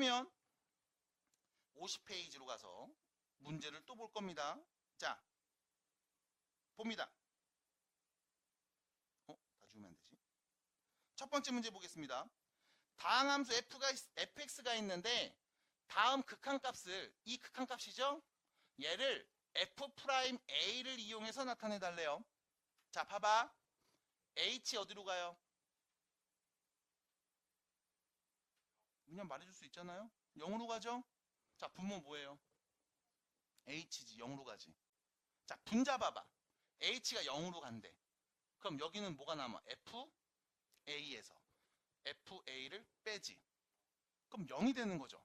그러면 50페이지로 가서 문제를 또 볼 겁니다. 자, 봅니다. 다 지우면 안 되지. 첫 번째 문제 보겠습니다. 다음 함수 fx가 있는데 다음 극한값을, 이 극한값이죠? 얘를 f'A를 이용해서 나타내 달래요. 자, 봐봐. h 어디로 가요? 그냥 말해줄 수 있잖아요. 0으로 가죠? 자, 분모 뭐예요? h지, 0으로 가지. 자, 분자 봐봐. h가 0으로 간대. 그럼 여기는 뭐가 남아? fa에서 fa를 빼지. 그럼 0이 되는 거죠.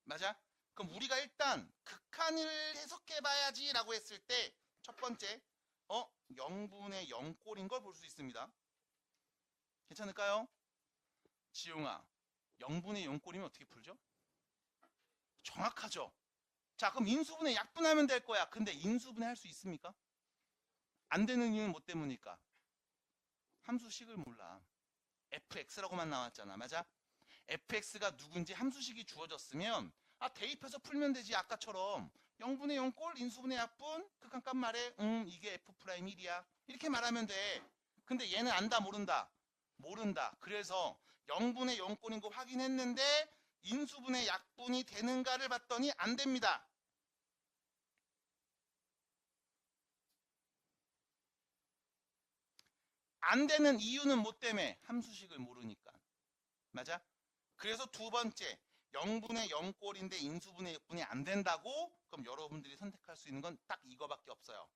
맞아? 그럼 우리가 일단 극한을 해석해 봐야지 라고 했을 때 첫 번째 0분의 0꼴인 걸 볼 수 있습니다. 괜찮을까요? 지용아, 0분의 0꼴이면 어떻게 풀죠? 정확하죠? 자, 그럼 인수분해 약분하면 될 거야. 근데 인수분해 할 수 있습니까? 안 되는 이유는 뭐 때문일까? 함수식을 몰라. fx라고만 나왔잖아. 맞아? fx가 누군지 함수식이 주어졌으면 대입해서 풀면 되지. 아까처럼 0분의 0꼴 인수분해 약분 극한값 말해. 이게 f'1이야. 이렇게 말하면 돼. 근데 얘는 안다 모른다? 모른다. 그래서 0분의 0꼴인 거 확인했는데 인수분해 약분이 되는가를 봤더니 안 됩니다. 안 되는 이유는 뭐 때문에? 함수식을 모르니까. 맞아? 그래서 두 번째 0분의 0꼴인데 인수분해 약분이 안 된다고? 그럼 여러분들이 선택할 수 있는 건 딱 이거밖에 없어요.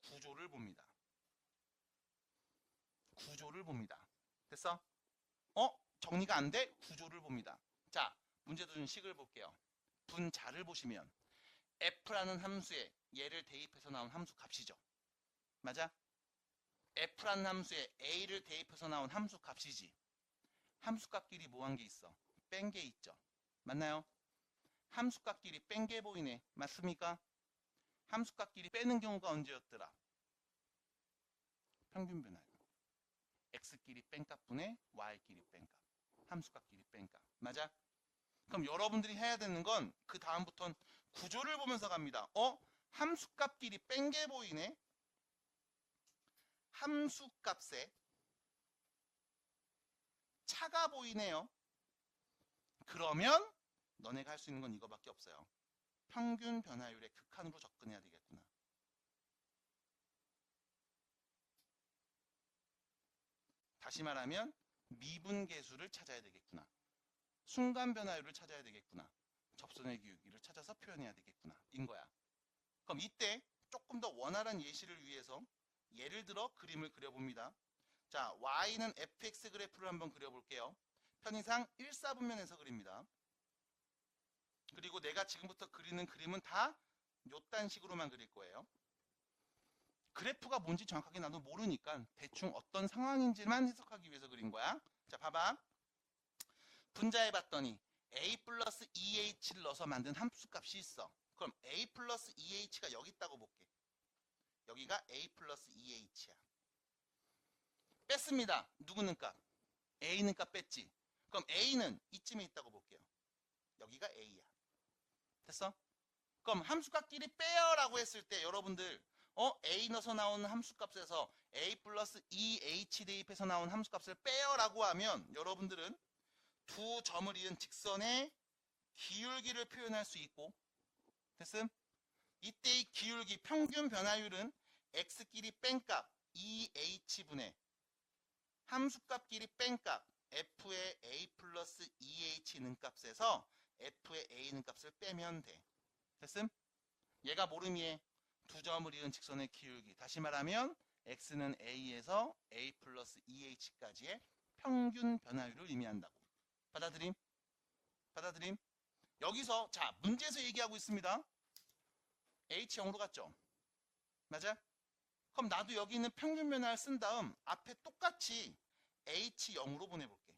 구조를 봅니다. 구조를 봅니다. 됐어? 정리가 안 돼? 구조를 봅니다. 자, 문제도 준 식을 볼게요. 분자를 보시면 f라는 함수에 얘를 대입해서 나온 함수 값이죠. 맞아? f라는 함수에 a를 대입해서 나온 함수 값이지. 함수값끼리 뭐 한 게 있어? 뺀 게 있죠. 맞나요? 함수값끼리 뺀 게 보이네. 맞습니까? 함수값끼리 빼는 경우가 언제였더라? 평균 변화율. x끼리 뺀 값분의 y끼리 뺀 값. 함수값끼리 뺀 값. 맞아? 그럼 여러분들이 해야 되는 건 그 다음부터는 구조를 보면서 갑니다. 함수값끼리 뺀 게 보이네. 함수값에 차가 보이네요. 그러면 너네가 할 수 있는 건 이거밖에 없어요. 평균 변화율의 극한으로 접근해야 되겠구나. 다시 말하면 미분계수를 찾아야 되겠구나. 순간 변화율을 찾아야 되겠구나. 접선의 기울기를 찾아서 표현해야 되겠구나. 인 거야. 그럼 이때 조금 더 원활한 예시를 위해서 예를 들어 그림을 그려봅니다. 자, y는 fx 그래프를 한번 그려볼게요. 편의상 1사분면에서 그립니다. 그리고 내가 지금부터 그리는 그림은 다 요딴 식으로만 그릴 거예요. 그래프가 뭔지 정확하게 나도 모르니까 대충 어떤 상황인지만 해석하기 위해서 그린 거야. 자, 봐봐. 분자해봤더니 a 플러스 2h를 넣어서 만든 함수값이 있어. 그럼 a 플러스 2h가 여기 있다고 볼게. 여기가 a 플러스 2h야. 뺐습니다. 누구는 값? a는 값 뺐지. 그럼 a는 이쯤에 있다고 볼게요. 여기가 a야. 됐어? 그럼 함수값끼리 빼요 라고 했을 때 여러분들 a 넣어서 나오는 함수값에서 a 플러스 2h 대입해서 나온 함수값을 빼요 라고 하면 여러분들은 두 점을 이은 직선의 기울기를 표현할 수 있고, 됐음? 이때의 기울기 평균 변화율은 x끼리 뺀값 2h분의 함수값끼리 뺀값 f의 a 플러스 2h 는값에서 f의 a 는값을 빼면 돼. 됐음? 얘가 모름이에 두 점을 이은 직선의 기울기. 다시 말하면 x는 a에서 a 플러스 2h까지의 평균 변화율을 의미한다고. 받아들임? 받아들임? 여기서 자 문제에서 얘기하고 있습니다. h 0으로 갔죠? 맞아? 그럼 나도 여기 있는 평균 변화를 쓴 다음 앞에 똑같이 h 0으로 보내볼게.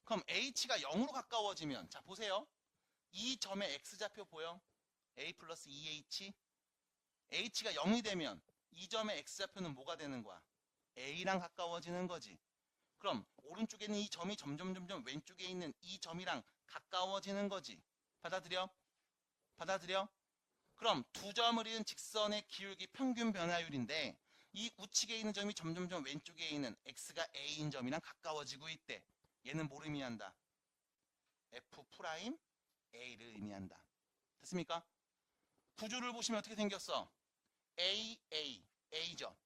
그럼 h가 0으로 가까워지면 자 보세요. 이 점의 x좌표 보여? a 플러스 2h h가 0이 되면 이 점의 x좌표는 뭐가 되는 거야? a랑 가까워지는 거지. 그럼 오른쪽에 있는 이 점이 점점 왼쪽에 있는 이 점이랑 가까워지는 거지. 받아들여? 받아들여? 그럼 두 점을 이은 직선의 기울기 평균 변화율인데 이 우측에 있는 점이 점점 왼쪽에 있는 x가 a인 점이랑 가까워지고 있대. 얘는 뭘 의미한다? f'A를 의미한다. 됐습니까? 구조를 보시면 어떻게 생겼어? A죠.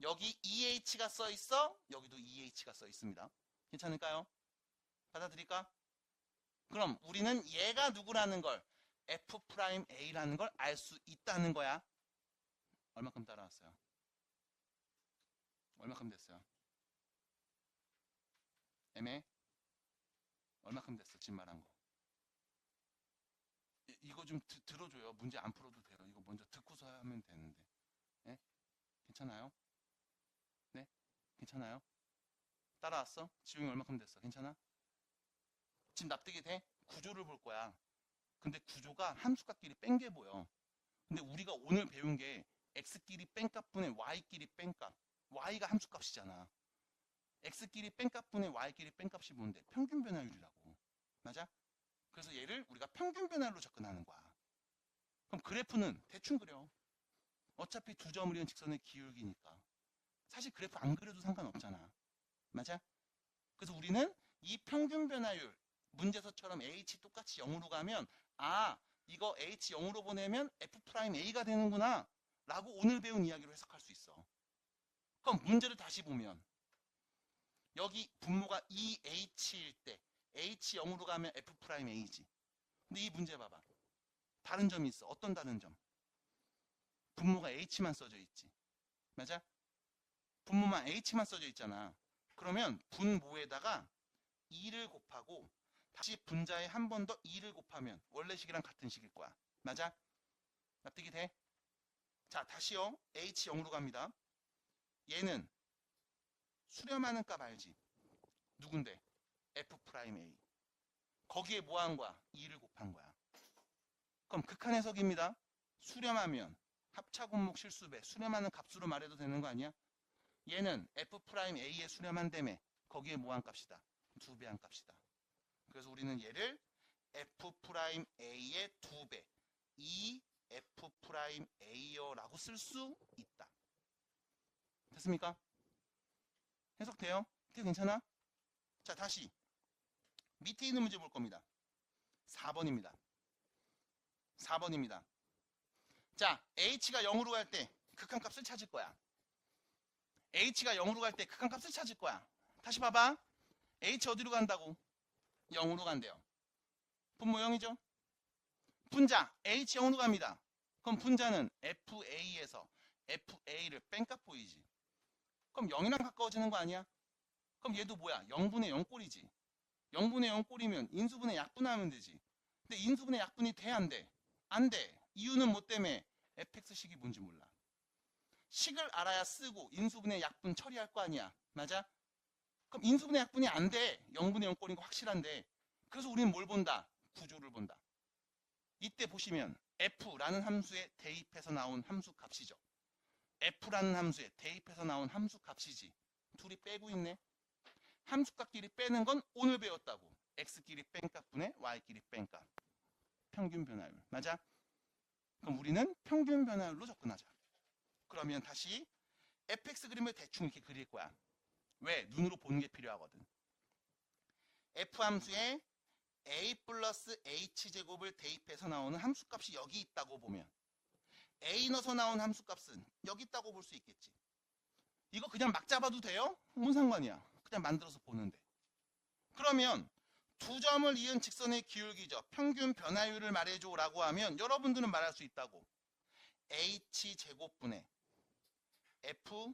여기 EH가 써 있어. 여기도 EH가 써 있습니다. 괜찮을까요? 받아들일까? 그럼 우리는 얘가 누구라는 걸 F'A라는 걸 알 수 있다는 거야. 얼마큼 따라왔어요? 얼마큼 됐어요? 애매? 얼마큼 됐어? 지금 말한 거. 이거 좀 들어줘요. 문제 안 풀어도 돼요. 이거 먼저 듣고서 하면 되는데. 네? 괜찮아요? 네? 괜찮아요? 따라왔어? 지웅이 얼마큼 됐어? 괜찮아? 지금 납득이 돼? 구조를 볼 거야. 근데 구조가 함수값끼리 뺀 게 보여. 근데 우리가 오늘 배운 게 x끼리 뺀값분의 y끼리 뺀값. y가 함수값이잖아. x끼리 뺀값분의 y끼리 뺀값이 뭔데? 평균 변화율이라고. 맞아? 그래서 얘를 우리가 평균 변화율로 접근하는 거야. 그럼 그래프는 대충 그려. 어차피 두 점을 이은 직선의 기울기니까. 사실 그래프 안 그려도 상관없잖아. 맞아? 그래서 우리는 이 평균 변화율 문제서처럼 h 똑같이 0으로 가면 아 이거 h 0으로 보내면 f'A가 되는구나 라고 오늘 배운 이야기로 해석할 수 있어. 그럼 문제를 다시 보면 여기 분모가 2h일 때 h 0으로 가면 f'A지. 근데 이 문제 봐봐. 다른 점이 있어. 어떤 다른 점? 분모가 h만 써져 있지. 맞아? 분모만 h만 써져 있잖아. 그러면 분모에다가 2를 곱하고 다시 분자에 한 번 더 2를 곱하면 원래 식이랑 같은 식일 거야. 맞아? 납득이 돼? 자, 다시요. h 0으로 갑니다. 얘는 수렴하는 값 알지? 누군데? f'A. 거기에 뭐 한 거야? 2를 곱한 거야. 그럼 극한 해석입니다. 수렴하면 합차분목 실수배 수렴하는 값으로 말해도 되는 거 아니야? 얘는 f'A에 수렴한다며 거기에 뭐 한 값이다? 2배 한 값이다. 그래서 우리는 얘를 f'A의 2배 2f'A라고 쓸 수 있다. 됐습니까? 해석돼요? 이렇게 괜찮아? 자, 다시 밑에 있는 문제 볼 겁니다. 4번입니다. 4번입니다. 자, h가 0으로 갈 때 극한값을 찾을 거야. h가 0으로 갈 때 극한값을 찾을 거야. 다시 봐봐. h 어디로 간다고? 0으로 간대요. 분모 0이죠? 분자 h 0으로 갑니다. 그럼 분자는 FA에서 FA를 뺀값 보이지? 그럼 0이랑 가까워지는 거 아니야? 그럼 얘도 뭐야? 0분의 0꼴이지. 0분의 0꼴이면 인수분해 약분하면 되지. 근데 인수분해 약분이 돼? 안 돼? 안 돼. 이유는 뭐 때문에? fx식이 뭔지 몰라. 식을 알아야 쓰고 인수분해 약분 처리할 거 아니야. 맞아? 그럼 인수분해 약분이 안 돼. 0분의 0꼴인 거 확실한데. 그래서 우리는 뭘 본다? 구조를 본다. 이때 보시면 f라는 함수에 대입해서 나온 함수 값이죠. f라는 함수에 대입해서 나온 함수 값이지. 둘이 빼고 있네. 함수값끼리 빼는 건 오늘 배웠다고. x끼리 뺀값분의 y끼리 뺀값. 평균 변화율. 맞아? 그럼 우리는 평균 변화율로 접근하자. 그러면 다시 fx 그림을 대충 이렇게 그릴 거야. 왜? 눈으로 보는 게 필요하거든. f 함수에 a 플러스 h제곱을 대입해서 나오는 함수값이 여기 있다고 보면 a 넣어서 나온 함수값은 여기 있다고 볼 수 있겠지. 이거 그냥 막 잡아도 돼요? 뭔 상관이야. 그냥 만들어서 보는데. 그러면 두 점을 이은 직선의 기울기죠. 평균 변화율을 말해줘 라고 하면 여러분들은 말할 수 있다고. h제곱분의 f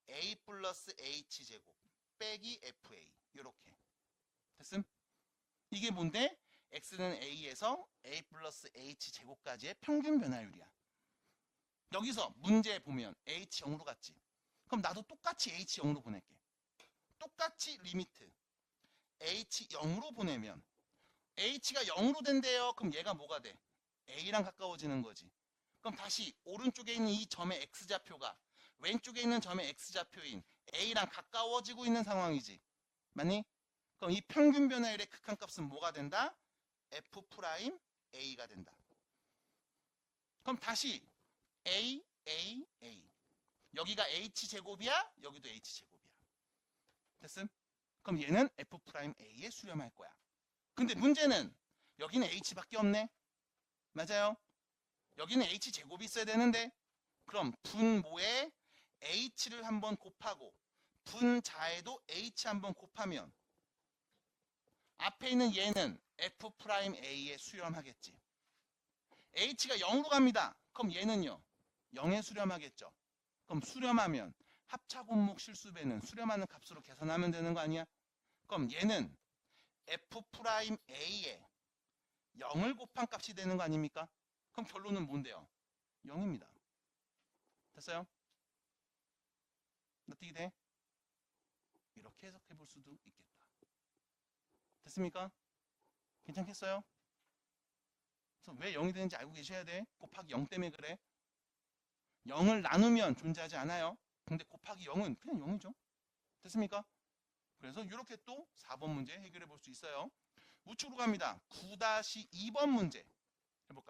a 플러스 h제곱 빼기 fa 이렇게 됐음? 이게 뭔데? x는 a에서 a 플러스 h제곱까지의 평균 변화율이야. 여기서 문제 보면 h 0으로 갔지. 그럼 나도 똑같이 h 0으로 보낼게. 똑같이 리미트 h 0으로 보내면 h가 0으로 된대요. 그럼 얘가 뭐가 돼? a랑 가까워지는 거지. 그럼 다시 오른쪽에 있는 이 점의 x좌표가 왼쪽에 있는 점의 x좌표인 a랑 가까워지고 있는 상황이지. 맞니? 그럼 이 평균 변화율의 극한값은 뭐가 된다? F'A가 된다. 그럼 다시 A, A, A. 여기가 H제곱이야? 여기도 H제곱이야. 됐음? 그럼 얘는 F'A에 수렴할 거야. 근데 문제는 여기는 H밖에 없네. 맞아요? 여기는 H제곱이 있어야 되는데 그럼 분모에 H를 한번 곱하고 분자에도 H 한번 곱하면 앞에 있는 얘는 F'A에 수렴하겠지. H가 0으로 갑니다. 그럼 얘는요. 0에 수렴하겠죠. 그럼 수렴하면 합차곱목 실수배는 수렴하는 값으로 계산하면 되는 거 아니야? 그럼 얘는 F'A에 0을 곱한 값이 되는 거 아닙니까? 그럼 결론은 뭔데요? 0입니다. 됐어요? 어떻게 돼? 이렇게 해석해 볼 수도 있겠다. 됐습니까? 괜찮겠어요? 그래서 왜 0이 되는지 알고 계셔야 돼. 곱하기 0 때문에 그래. 0을 나누면 존재하지 않아요. 근데 곱하기 0은 그냥 0이죠. 됐습니까? 그래서 이렇게 또 4번 문제 해결해 볼 수 있어요. 우측으로 갑니다. 9-2번 문제.